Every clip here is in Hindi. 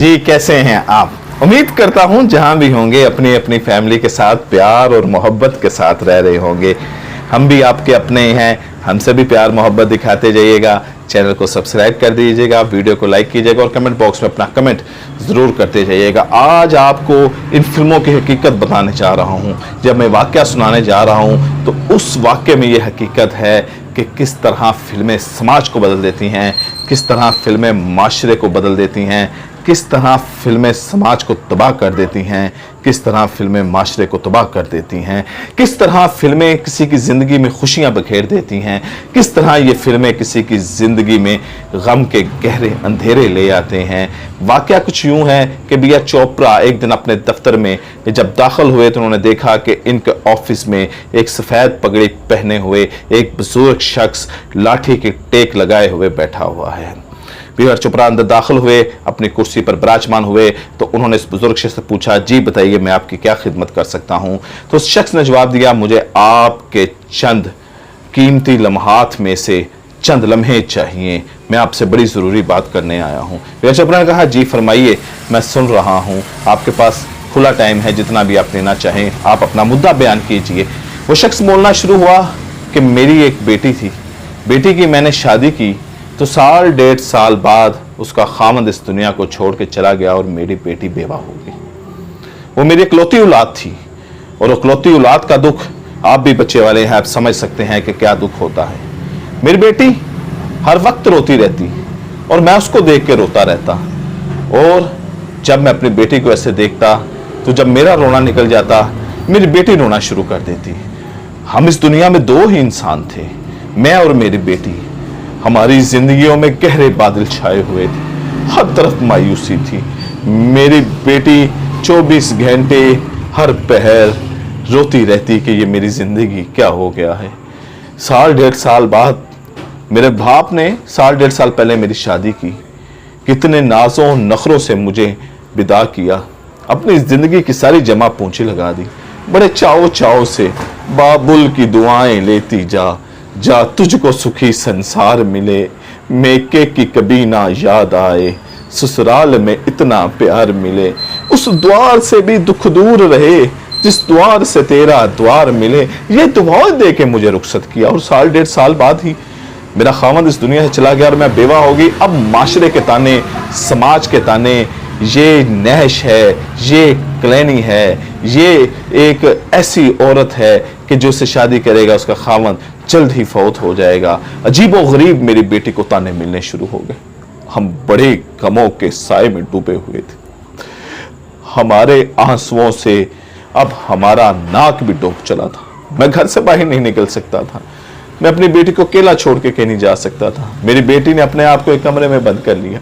जी, कैसे हैं आप? उम्मीद करता हूं जहां भी होंगे अपनी अपनी फैमिली के साथ प्यार और मोहब्बत के साथ रह रहे होंगे। हम भी आपके अपने हैं, हमसे भी प्यार मोहब्बत दिखाते जाइएगा। चैनल को सब्सक्राइब कर दीजिएगा, वीडियो को लाइक कीजिएगा और कमेंट बॉक्स में अपना कमेंट ज़रूर करते जाइएगा। आज आपको इन फिल्मों की हकीकत बताने जा रहा हूं। जब मैं वाक़या सुनाने जा रहा हूं तो उस वाक़ये में ये हकीकत है कि किस तरह फिल्में समाज को बदल देती हैं, किस तरह फिल्में माशरे को बदल देती हैं, किस तरह फिल्में समाज को तबाह कर देती हैं, किस तरह फिल्में माशरे को तबाह कर देती हैं, किस तरह फिल्में किसी की ज़िंदगी में खुशियां बखेर देती हैं, किस तरह ये फिल्में किसी की ज़िंदगी में गम के गहरे अंधेरे ले आते हैं। वाक़या कुछ यूं है कि बिया चोपड़ा एक दिन अपने दफ्तर में जब दाखिल हुए तो उन्होंने देखा कि इनके ऑफिस में एक सफ़ेद पगड़ी पहने हुए एक बुजुर्ग शख्स लाठी की टेक लगाए हुए बैठा हुआ है। बिहार चोपड़ा अंदर दाखिल हुए, अपनी कुर्सी पर विराजमान हुए तो उन्होंने इस बुजुर्ग शख्स से पूछा, जी बताइए मैं आपकी क्या खिदमत कर सकता हूं। तो उस शख्स ने जवाब दिया, मुझे आपके चंद कीमती लम्हात में से चंद लम्हे चाहिए, मैं आपसे बड़ी ज़रूरी बात करने आया हूं। बिहार चोपड़ा ने कहा, जी फरमाइए, मैं सुन रहा हूं, आपके पास खुला टाइम है, जितना भी आप लेना चाहें आप अपना मुद्दा बयान कीजिए। वो शख्स बोलना शुरू हुआ कि मेरी एक बेटी थी, बेटी की मैंने शादी की तो साल डेढ़ साल बाद उसका खामद इस दुनिया को छोड़ के चला गया और मेरी बेटी बेवा हो गई। वो मेरी इकलौती औलाद थी और इकलौती औलाद का दुख आप भी बच्चे वाले हैं, आप समझ सकते हैं कि क्या दुख होता है। मेरी बेटी हर वक्त रोती रहती और मैं उसको देख के रोता रहता, और जब मैं अपनी बेटी को ऐसे देखता तो जब मेरा रोना निकल जाता मेरी बेटी रोना शुरू कर देती। हम इस दुनिया में दो ही इंसान थे, मैं और मेरी बेटी। हमारी जिंदगियों में गहरे बादल छाए हुए थे, हर तरफ मायूसी थी। मेरी बेटी 24 घंटे हर पहर रोती रहती कि ये मेरी जिंदगी क्या हो गया है। साल डेढ़ साल बाद मेरे बाप ने साल डेढ़ साल पहले मेरी शादी की, कितने नाजों नखरों से मुझे विदा किया, अपनी जिंदगी की सारी जमा पूंजी लगा दी। बड़े चाव चाव से बाबुल की दुआएं लेती जा, जा तुझको सुखी संसार मिले, मेके की कभी ना याद आए, ससुराल में इतना प्यार मिले, उस द्वार से भी दुख दूर रहे जिस द्वार से तेरा द्वार मिले। ये दुआएं दे के मुझे रुखसत किया और साल डेढ़ साल बाद ही मेरा खामद इस दुनिया से चला गया और मैं बेवा हो गई। अब माशरे के ताने, समाज के ताने, ये नहश है, ये क्लैनी है, ये एक ऐसी औरत है कि जो से शादी करेगा उसका खामद जल्द ही फौत हो जाएगा। अजीबो गरीब मेरी बेटी को ताने मिलने शुरू हो गए। हम बड़े गमों के साए में डूबे हुए थे, हमारे आंसुओं से अब हमारा नाक भी डूब चला था। मैं घर से बाहर नहीं निकल सकता था, मैं अपनी बेटी को अकेला छोड़ के कहीं नहीं जा सकता था। मेरी बेटी ने अपने आप को एक कमरे में बंद कर लिया।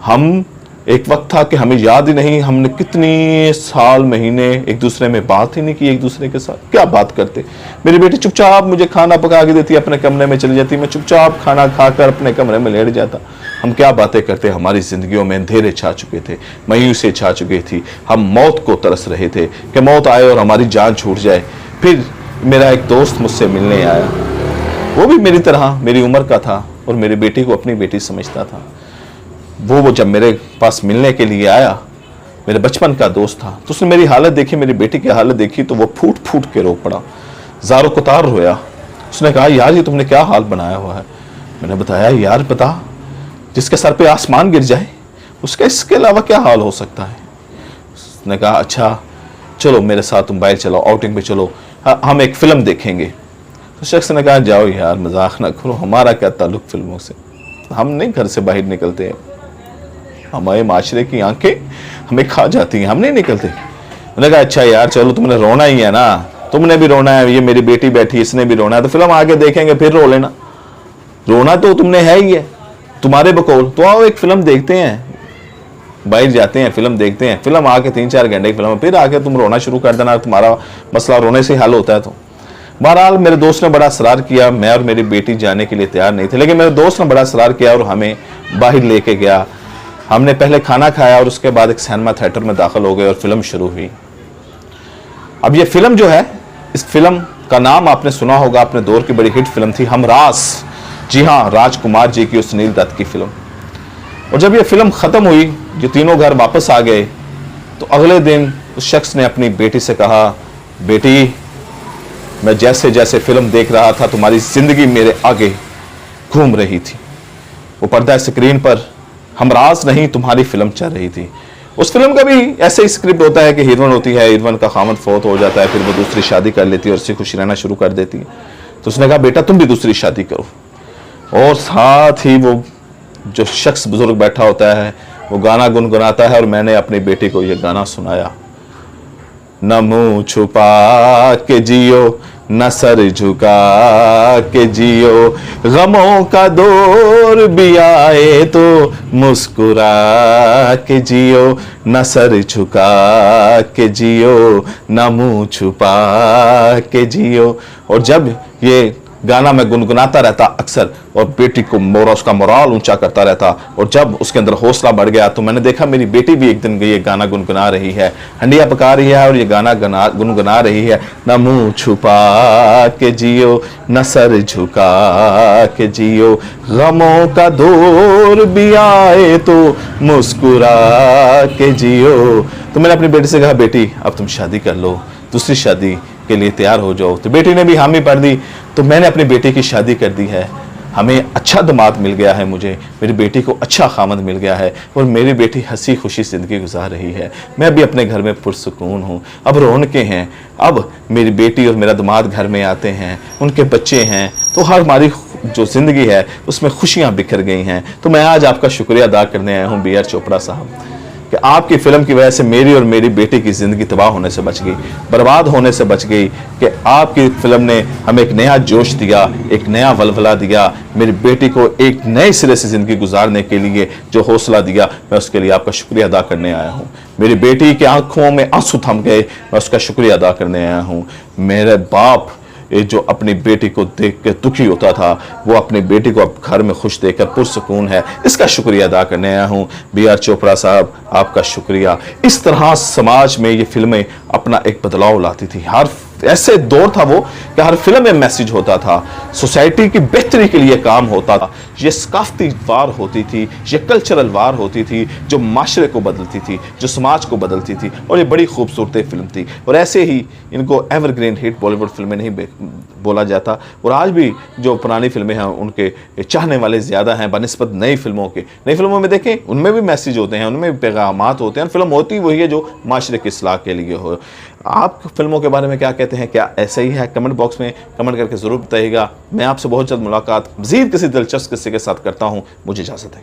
हम एक वक्त था कि हमें याद ही नहीं हमने कितनी साल महीने एक दूसरे में बात ही नहीं की, एक दूसरे के साथ क्या बात करते। मेरी बेटी चुपचाप मुझे खाना पका के देती, अपने कमरे में चली जाती, मैं चुपचाप खाना खाकर अपने कमरे में लेट जाता। हम क्या बातें करते। हमारी जिंदगियों में अंधेरे छा चुके थे, मायूसी छा चुकी थी, हम मौत को तरस रहे थे कि मौत आए और हमारी जान छूट जाए। फिर मेरा एक दोस्त मुझसे मिलने आया, वो भी मेरी तरह मेरी उम्र का था और मेरी बेटी को अपनी बेटी समझता था। वो जब मेरे पास मिलने के लिए आया, मेरे बचपन का दोस्त था, तो उसने मेरी हालत देखी, मेरी बेटी की हालत देखी तो वो फूट फूट के रो पड़ा, ज़ारो कुतार रोया। उसने कहा, यार ये तुमने क्या हाल बनाया हुआ है। मैंने बताया, यार पता, जिसके सर पे आसमान गिर जाए उसका इसके अलावा क्या हाल हो सकता है। उसने कहा, अच्छा चलो मेरे साथ मोबाइल चलाओ, आउटिंग पे चलो, हम एक फिल्म देखेंगे। तो शख्स ने कहा, जाओ यार मजाक ना करो, हमारा क्या ताल्लुक फिल्मों से, हम नहीं घर से बाहर निकलते हैं, हमारे माशरे की आंखें हमें खा जाती हैं, हम नहीं निकलते। उन्होंने कहा, अच्छा यार चलो, तुमने रोना ही है ना, तुमने भी रोना है, ये मेरी बेटी बैठी इसने भी रोना है, तो फिल्म आगे देखेंगे फिर रो लेना, रोना तो तुमने है ही है, तुम्हारे बकौल। तो आओ एक फिल्म देखते हैं, बाहर जाते हैं, फिल्म देखते हैं, फिल्म आके 3-4 घंटे की फिल्म, फिर आके तुम रोना शुरू कर देना, तुम्हारा मसला रोने से हल होता है। तो बहरहाल मेरे दोस्त ने बड़ा असरार किया, मैं और मेरी बेटी जाने के लिए तैयार नहीं थे, लेकिन मेरे दोस्त ने बड़ा असरार किया और हमें बाहर लेके गया। हमने पहले खाना खाया और उसके बाद एक सिनेमा थिएटर में दाखिल हो गए और फिल्म शुरू हुई। अब ये फिल्म जो है, इस फिल्म का नाम आपने सुना होगा, अपने दौर की बड़ी हिट फिल्म थी हमरास। जी हाँ, राजकुमार जी की और सुनील दत्त की फिल्म। और जब ये फिल्म ख़त्म हुई, ये तीनों घर वापस आ गए, तो अगले दिन उस शख्स ने अपनी बेटी से कहा, बेटी मैं जैसे जैसे फिल्म देख रहा था तुम्हारी ज़िंदगी मेरे आगे घूम रही थी। वो पर्दा स्क्रीन पर हमराज नहीं तुम्हारी फिल्म चल रही थी। उस फिल्म का भी ऐसे ही स्क्रिप्ट होता है कि हीरोइन होती है, हीरोइन का खामद फौत हो जाता है, फिर वो दूसरी शादी कर लेती है और उससे खुशी रहना शुरू कर देती है। तो उसने कहा बेटा तुम भी दूसरी शादी करो। और साथ ही वो जो शख्स बुजुर्ग बैठा होता है वो गाना गुनगुनाता है और मैंने अपनी बेटी को ये गाना सुनाया, न मुंह छुपा के जियो न सर झुका के जियो, गमों का दौर भी आए तो मुस्कुरा के जियो, न सर झुका के जियो न मुंह छुपा के जियो। और जब ये गाना मैं गुनगुनाता रहता अक्सर और बेटी को उसका मोराल ऊंचा करता रहता, और जब उसके अंदर हौसला बढ़ गया तो मैंने देखा मेरी बेटी भी एक दिन ये गाना गुनगुना रही है, हंडिया पका रही है और ये गाना गुनगुना रही है, न मुंह छुपा के जियो न सर झुका के जियो, गमों का दौर भी आए तो मुस्कुरा के जियो। तो मैंने अपनी बेटी से कहा बेटी अब तुम शादी कर लो, दूसरी शादी के लिए तैयार हो जाओ। तो बेटी ने भी हामी भर दी, तो मैंने अपनी बेटी की शादी कर दी है। हमें अच्छा दामाद मिल गया है, मुझे मेरी बेटी को अच्छा खामद मिल गया है और मेरी बेटी हंसी खुशी ज़िंदगी गुजार रही है। मैं भी अपने घर में पुरसुकून हूँ। अब रौनकें हैं, अब मेरी बेटी और मेरा दामाद घर में आते हैं, उनके बच्चे हैं, तो हर हमारी जो ज़िंदगी है उसमें खुशियाँ बिखर गई हैं। तो मैं आज आपका शुक्रिया अदा करने आया हूँ B.R. चोपड़ा साहब कि आपकी फिल्म की वजह से मेरी और मेरी बेटी की ज़िंदगी तबाह होने से बच गई, बर्बाद होने से बच गई, कि आपकी फिल्म ने हमें एक नया जोश दिया, एक नया वलवला दिया, मेरी बेटी को एक नए सिरे से ज़िंदगी गुजारने के लिए जो हौसला दिया, मैं उसके लिए आपका शुक्रिया अदा करने आया हूँ। मेरी बेटी की आंखों में आंसू थम गए, मैं उसका शुक्रिया अदा करने आया हूँ। मेरे बाप ये जो अपनी बेटी को देख के दुखी होता था, वो अपनी बेटी को अब घर में खुश देखकर पुरसुकून है, इसका शुक्रिया अदा करने आया हूँ। B.R. चोपड़ा साहब आपका शुक्रिया। इस तरह समाज में ये फिल्में अपना एक बदलाव लाती थी। हर ऐसे दौर था वो कि हर फिल्म में मैसेज होता था, सोसाइटी की बेहतरी के लिए काम होता था। ये सकाफती वार होती थी, ये कल्चरल वार होती थी जो माशरे को बदलती थी, जो समाज को बदलती थी, और ये बड़ी खूबसूरत फिल्म थी। और ऐसे ही इनको एवरग्रीन हिट बॉलीवुड फिल्में नहीं बोला जाता। और आज भी जो पुरानी फिल्में हैं उनके चाहने वाले ज़्यादा हैं बनिस्बत नई फिल्मों के। नई फिल्मों में देखें उनमें भी मैसेज होते हैं, उनमें भी पैगामात होते हैं। फिल्म होती वही है जो माशरे की इस्लाह के लिए हो। आप फिल्मों के बारे में क्या कहते हैं? क्या ऐसा ही है? कमेंट बॉक्स में कमेंट करके ज़रूर बताइएगा। मैं आपसे बहुत जल्द मुलाकात मज़ीद किसी दिलचस्प किस्से के साथ करता हूँ। मुझे इजाज़त है।